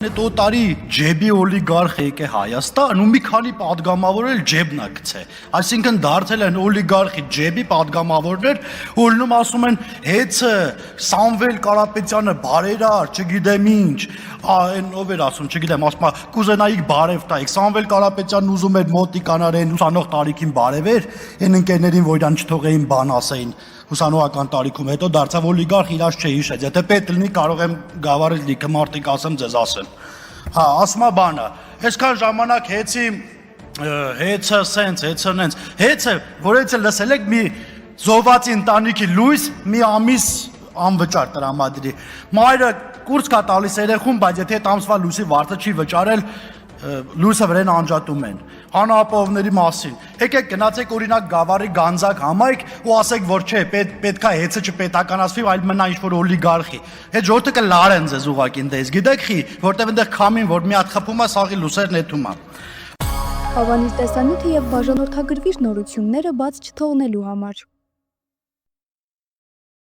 Տոտարի ջեբի օլիգարխ եկե Հայաստան ու մի քանի падգամավորել ջեբնա գցե։ Այսինքն դարձել են օլիգարխի ջեբի падգամավորներ, ու ելնում ասում են հեծը Սամվել Կարապետյանը բարերար, չգիտեմ ինչ, այն ով էր ասում, չգիտեմ, ասում է կուզենայիք բարև տայիք, Սամվել Կարապետյանն ուզում էր մոտիկանար ուսանող տարիքին բարևեր, այն ընկերներին որ իրան չթողեին բան ասեին ուսանողական տարիքում, հետո դարձավ օլիգարխ, իրաց չէ հիշեց, եթե պետք լինի կարող եմ գավառից լիքը մարդիկ ասեմ ձեզ ասեմ։ Հա, ասմա բանը, այսքան ժամանակ հեծի, հեծը սենց, հեծը նենց, հեծը, որ հեծը լսել եք մի զոհվածի ընտանիքի լույս, մի ամիս անվճար տրամադրի, մայրը կուրս կա տալիս երեխուն, բայց եթե այդ ամսվա լույսի վարձը չի վճարել, լույսը վրեն անջատում են, հանապողների մասին, եկեք գնացեք օրինակ գավառի գանձակ համայք ու ասեք, որ չէ, պետքա հեծը չպետականացվի, այլ մնա ինչ-որ օլիգարխի, հետ ժողովուրդը կլարեն ձեզ ուղղակի ընդես, գիտեք խի, որտև ընդեղ քամին, որ մի հատ խփում է, սաղի լուսեր նետում է։ Հավանիր տեսանյութը և բաժանորդագրվիր նորությունները բաց չթողնելու համար։